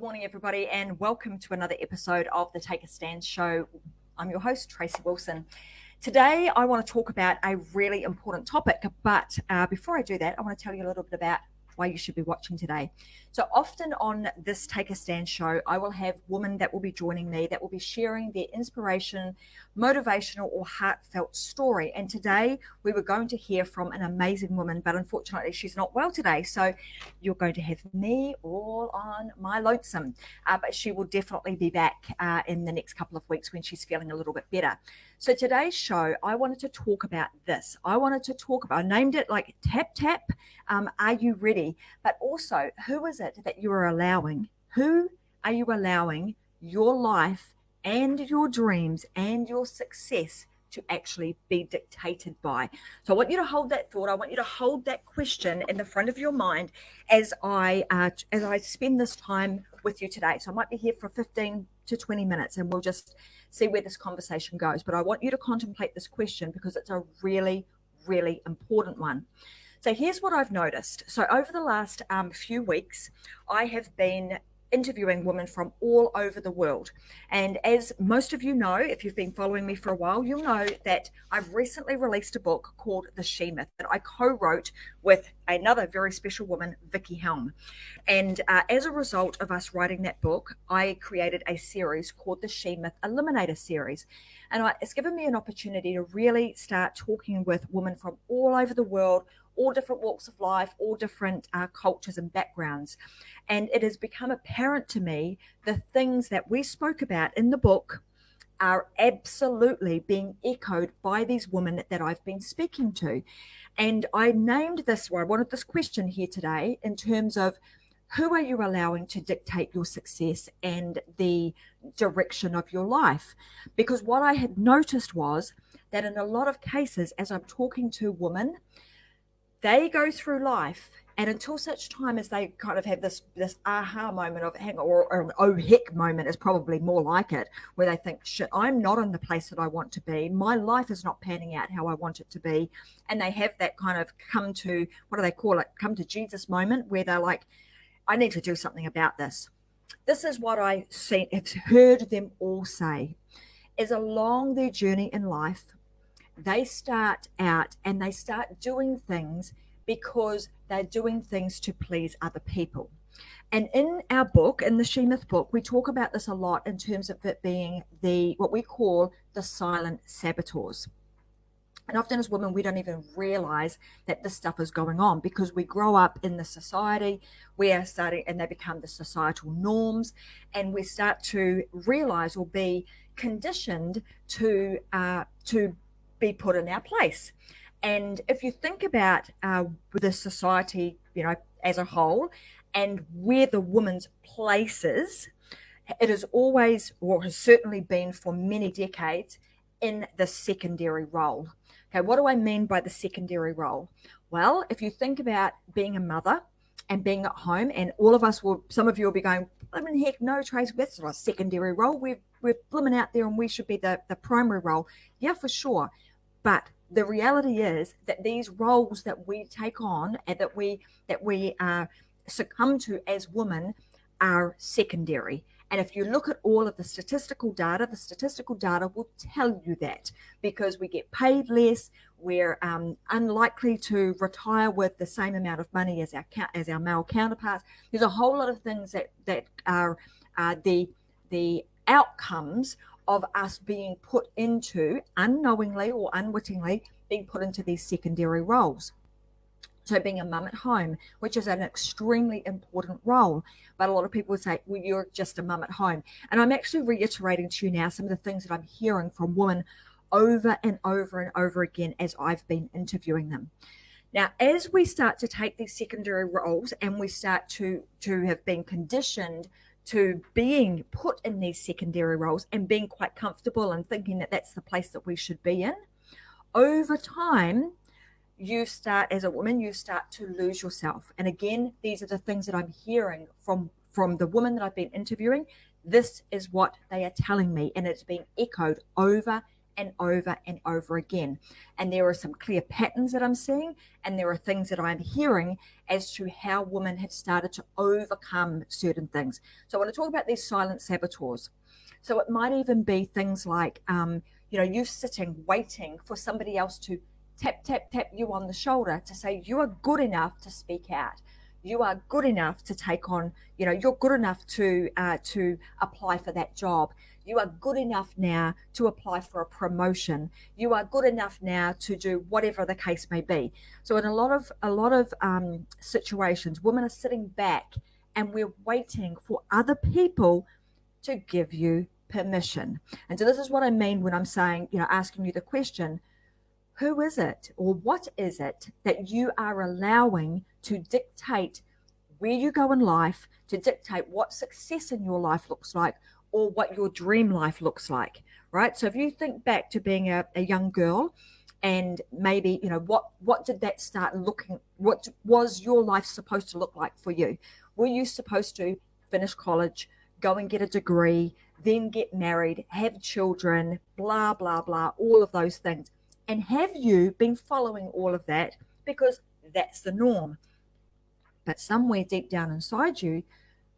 morning, everybody, and welcome to another episode of the Take a Stand show. I'm your host, Tracy Wilson. Today, I want to talk about a really important topic, but before I do that, I want to tell you a little bit about why you should be watching today. So often on this Take a Stand show, I will have women that will be joining me that will be sharing their inspiration, motivational or heartfelt story. And today we were going to hear from an amazing woman, but unfortunately she's not well today. So you're going to have me all on my lonesome, but she will definitely be back in the next couple of weeks when she's feeling a little bit better. So today's show, I wanted to talk about this. I named it like tap, tap. Are you ready? But also, who is it that you are allowing? Who are you allowing your life and your dreams and your success to actually be dictated by? So I want you to hold that thought. I want you to hold that question in the front of your mind as I spend this time with you today. So I might be here for 15 to 20 minutes and we'll just see where this conversation goes. But I want you to contemplate this question because it's a really, really important one. So here's what I've noticed. So over the last few weeks, I have been interviewing women from all over the world. And as most of you know, if you've been following me for a while, you'll know that I've recently released a book called The She Myth that I co-wrote with another very special woman, Vicky Helm. And as a result of us writing that book, I created a series called the She Myth Eliminator series. And it's given me an opportunity to really start talking with women from all over the world, all different walks of life, all different cultures and backgrounds. And it has become apparent to me the things that we spoke about in the book are absolutely being echoed by these women that I've been speaking to. And I named this, or I wanted this question here today in terms of who are you allowing to dictate your success and the direction of your life? Because what I had noticed was that in a lot of cases, as I'm talking to women, they go through life, and until such time as they kind of have this aha moment of hang on, or an oh heck moment is probably more like it, where they think, shit, I'm not in the place that I want to be. My life is not panning out how I want it to be. And they have that kind of come to, what do they call it? Come to Jesus moment where they're like, I need to do something about this. This is what I have heard them all say, is along their journey in life, they start out and they start doing things because they're doing things to please other people. And in our book, in the She Myth book, we talk about this a lot in terms of it being what we call the silent saboteurs. And often as women, we don't even realize that this stuff is going on because we grow up in the society, we are starting, and they become the societal norms, and we start to realize or be conditioned to be put in our place. And if you think about the society, as a whole, and where the woman's place is, it is always, or has certainly been for many decades, in the secondary role. Okay, what do I mean by the secondary role? Well, if you think about being a mother and being at home, and all of us will, some of you will be going, I mean, heck no, Trace, that's not a secondary role. We're blooming out there and we should be the primary role. Yeah, for sure. But the reality is that these roles that we take on and that we succumb to as women are secondary. And if you look at all of the statistical data will tell you that, because we get paid less, we're unlikely to retire with the same amount of money as our male counterparts. There's a whole lot of things that are the outcomes of us being put into, unknowingly or unwittingly, being put into these secondary roles. So being a mum at home, which is an extremely important role. But a lot of people would say, well, you're just a mum at home. And I'm actually reiterating to you now some of the things that I'm hearing from women over and over and over again as I've been interviewing them. Now, as we start to take these secondary roles and we start to have been conditioned to being put in these secondary roles and being quite comfortable and thinking that that's the place that we should be in, over time, you start, as a woman, you start to lose yourself. And again, these are the things that I'm hearing from the women that I've been interviewing. This is what they are telling me, and it's being echoed over and over again. And there are some clear patterns that I'm seeing, and there are things that I'm hearing as to how women have started to overcome certain things. So I want to talk about these silent saboteurs. So it might even be things like, you sitting, waiting for somebody else to tap, tap, tap you on the shoulder to say, you are good enough to speak out. You are good enough to take on, you're good enough to apply for that job. You are good enough now to apply for a promotion. You are good enough now to do whatever the case may be. So in a lot of situations, women are sitting back and we're waiting for other people to give you permission. And so this is what I mean when I'm saying, asking you the question, who is it or what is it that you are allowing to dictate where you go in life, to dictate what success in your life looks like, or what your dream life looks like, right? So if you think back to being a young girl, and maybe, what did that start looking, what was your life supposed to look like for you? Were you supposed to finish college, go and get a degree, then get married, have children, blah, blah, blah, all of those things? And have you been following all of that because that's the norm? But somewhere deep down inside you,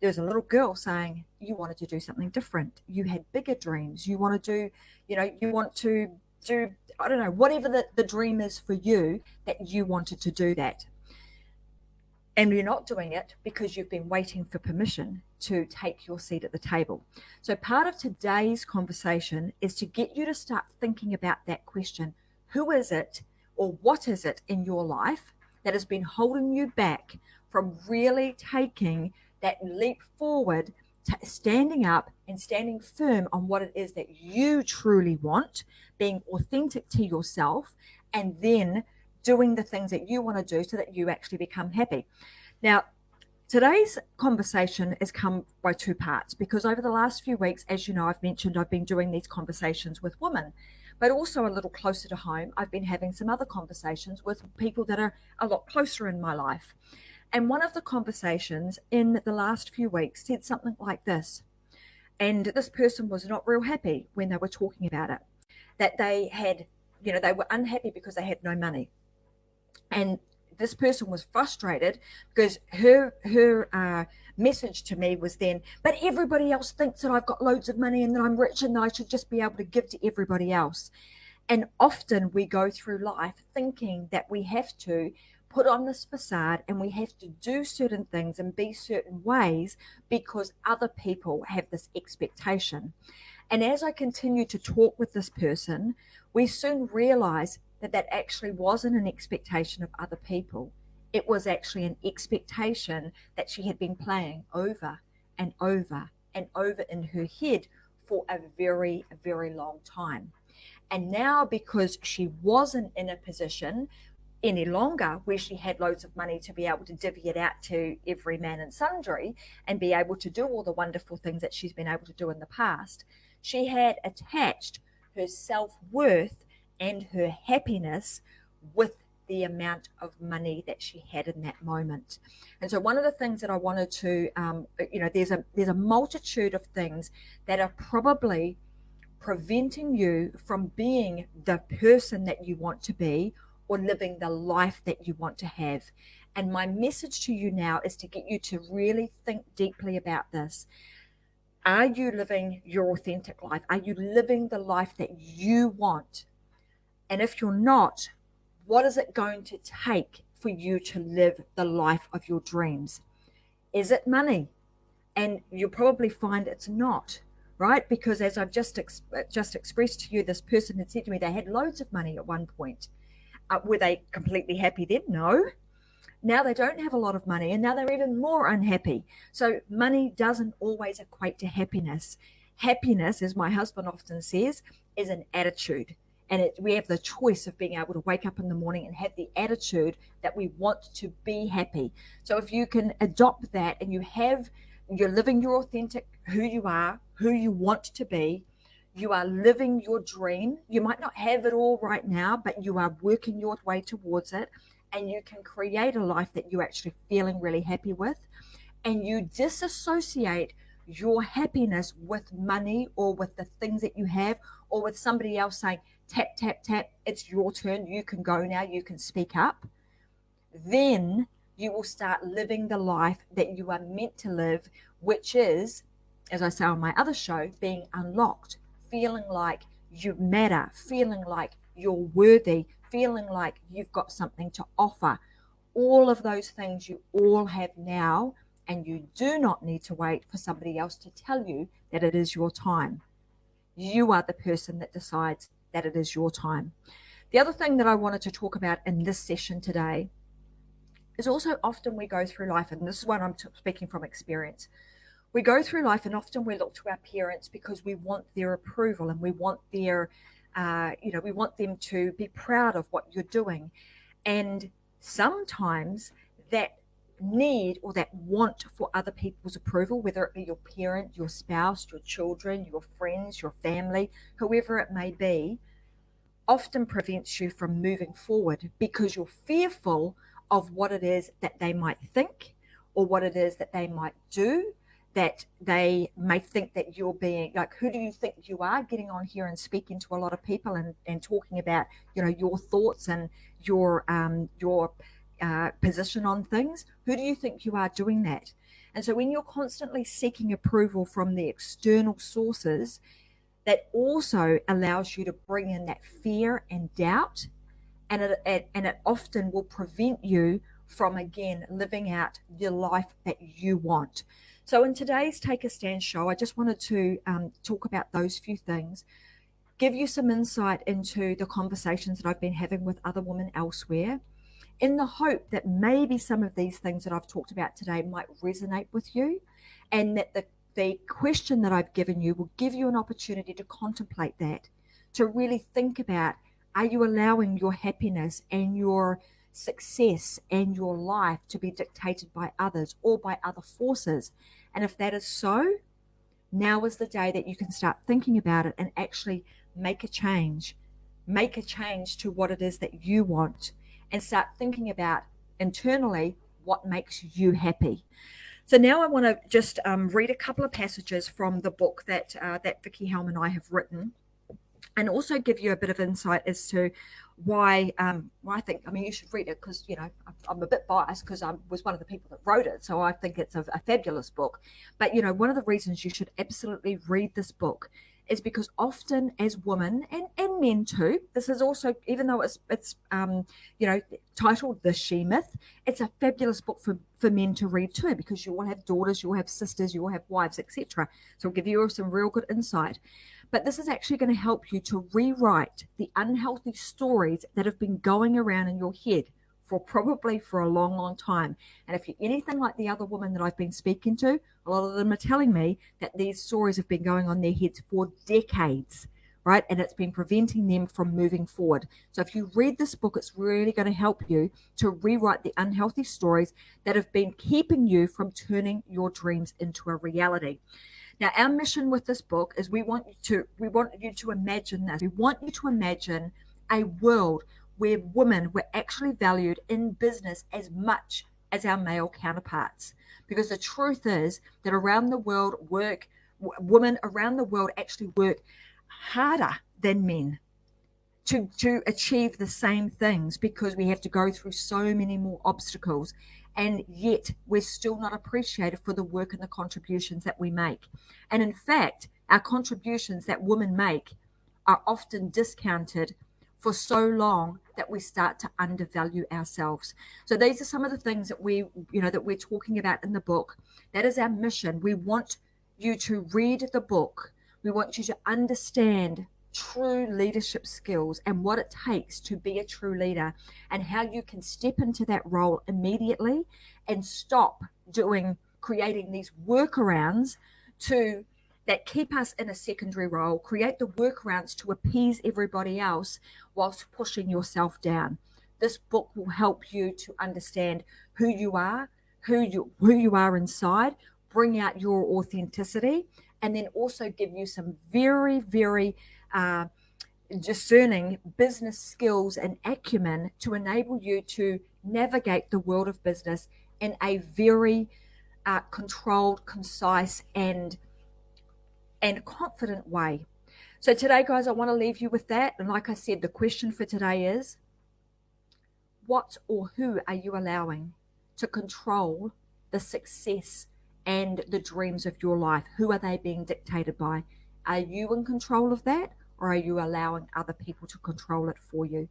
there's a little girl saying you wanted to do something different. You had bigger dreams. You want to do, you want to do, I don't know, whatever the dream is for you, that you wanted to do that. And you're not doing it because you've been waiting for permission to take your seat at the table. So part of today's conversation is to get you to start thinking about that question. Who is it or what is it in your life that has been holding you back from really taking that leap forward, standing up and standing firm on what it is that you truly want, being authentic to yourself, and then doing the things that you want to do so that you actually become happy? Now, today's conversation has come by two parts, because over the last few weeks, as you know, I've mentioned, I've been doing these conversations with women, but also a little closer to home, I've been having some other conversations with people that are a lot closer in my life. And one of the conversations in the last few weeks said something like this. And this person was not real happy when they were talking about it, that they had, they were unhappy because they had no money. And this person was frustrated because her message to me was then, but everybody else thinks that I've got loads of money and that I'm rich and that I should just be able to give to everybody else. And often we go through life thinking that we have to put on this facade and we have to do certain things and be certain ways because other people have this expectation. And as I continue to talk with this person, we soon realize that actually wasn't an expectation of other people. It was actually an expectation that she had been playing over and over and over in her head for a very, very long time. And now, because she wasn't in a position any longer where she had loads of money to be able to divvy it out to every man and sundry and be able to do all the wonderful things that she's been able to do in the past, she had attached her self-worth and her happiness with the amount of money that she had in that moment. And so one of the things that I wanted to, there's a multitude of things that are probably preventing you from being the person that you want to be or living the life that you want to have. And my message to you now is to get you to really think deeply about this. Are you living your authentic life? Are you living the life that you want? And if you're not, what is it going to take for you to live the life of your dreams? Is it money? And you'll probably find it's not, right? Because as I've just expressed to you, this person had said to me they had loads of money at one point. Were they completely happy then? No. Now they don't have a lot of money and now they're even more unhappy. So money doesn't always equate to happiness. Happiness, as my husband often says, is an attitude. And we have the choice of being able to wake up in the morning and have the attitude that we want to be happy. So if you can adopt that and you're living your authentic, who you are, who you want to be, you are living your dream. You might not have it all right now, but you are working your way towards it, and you can create a life that you're actually feeling really happy with, and you disassociate your happiness with money or with the things that you have, or with somebody else saying, tap, tap, tap, it's your turn, you can go now, you can speak up, then you will start living the life that you are meant to live, which is, as I say on my other show, being unlocked, feeling like you matter, feeling like you're worthy, feeling like you've got something to offer. All of those things you all have now, and you do not need to wait for somebody else to tell you that it is your time. You are the person that decides that it is your time. The other thing that I wanted to talk about in this session today is also often we go through life, and this is what I'm speaking from experience. We go through life and often we look to our parents because we want their approval, and we want their, we want them to be proud of what you're doing. And sometimes that need or that want for other people's approval, whether it be your parent, your spouse, your children, your friends, your family, whoever it may be, often prevents you from moving forward because you're fearful of what it is that they might think, or what it is that they might do, that they may think that you're being like, who do you think you are, getting on here and speaking to a lot of people and talking about, your thoughts and your position on things. Who do you think you are doing that? And so when you're constantly seeking approval from the external sources, that also allows you to bring in that fear and doubt, and it often will prevent you from, again, living out the life that you want. So in today's Take a Stand show, I just wanted to talk about those few things, give you some insight into the conversations that I've been having with other women elsewhere, in the hope that maybe some of these things that I've talked about today might resonate with you, and that the question that I've given you will give you an opportunity to contemplate that, to really think about, are you allowing your happiness and your success and your life to be dictated by others or by other forces? And if that is so, now is the day that you can start thinking about it and actually make a change to what it is that you want, and start thinking about internally what makes you happy. So now I want to just read a couple of passages from the book that Vicky Helm and I have written, and also give you a bit of insight as to why I think, you should read it, because, I'm a bit biased because I was one of the people that wrote it. So I think it's a fabulous book. But, one of the reasons you should absolutely read this book is because often as women, and men too, this is also, even though it's titled The She Myth, it's a fabulous book for men to read too, because you will have daughters, you will have sisters, you will have wives, etc. So it'll give you some real good insight. But this is actually going to help you to rewrite the unhealthy stories that have been going around in your head probably for a long, long time. And if you're anything like the other women that I've been speaking to, a lot of them are telling me that these stories have been going on their heads for decades, right? And it's been preventing them from moving forward. So if you read this book, it's really going to help you to rewrite the unhealthy stories that have been keeping you from turning your dreams into a reality. Now, our mission with this book is we want you to imagine this. We want you to imagine a world where women were actually valued in business as much as our male counterparts. Because the truth is that women around the world actually work harder than men to achieve the same things, because we have to go through so many more obstacles, and yet we're still not appreciated for the work and the contributions that we make. And in fact, our contributions that women make are often discounted for so long that we start to undervalue ourselves. So these are some of the things that we're talking about in the book. That is our mission. We want you to read the book. We want you to understand true leadership skills and what it takes to be a true leader, and how you can step into that role immediately and stop creating these workarounds that keep us in a secondary role, create the workarounds to appease everybody else whilst pushing yourself down. This book will help you to understand who you are, who you are inside, bring out your authenticity, and then also give you some very, very discerning business skills and acumen to enable you to navigate the world of business in a very controlled, concise, and confident way. So today, guys, I want to leave you with that. And like I said, the question for today is, what or who are you allowing to control the success and the dreams of your life? Who are they being dictated by? Are you in control of that, or are you allowing other people to control it for you?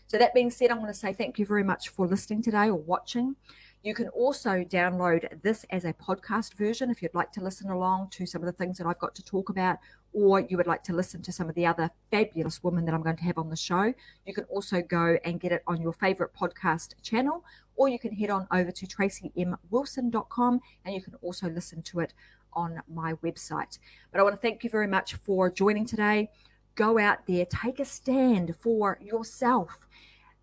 So that being said, I want to say thank you very much for listening today or watching. You can also download this as a podcast version if you'd like to listen along to some of the things that I've got to talk about, or you would like to listen to some of the other fabulous women that I'm going to have on the show. You can also go and get it on your favorite podcast channel, or you can head on over to tracymwilson.com and you can also listen to it on my website. But I want to thank you very much for joining today. Go out there, take a stand for yourself.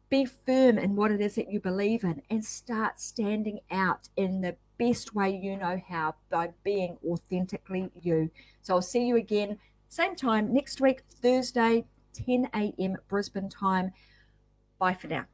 Be firm in what it is that you believe in and start standing out in the best way you know how, by being authentically you. So I'll see you again, same time next week, Thursday, 10 a.m. Brisbane time. Bye for now.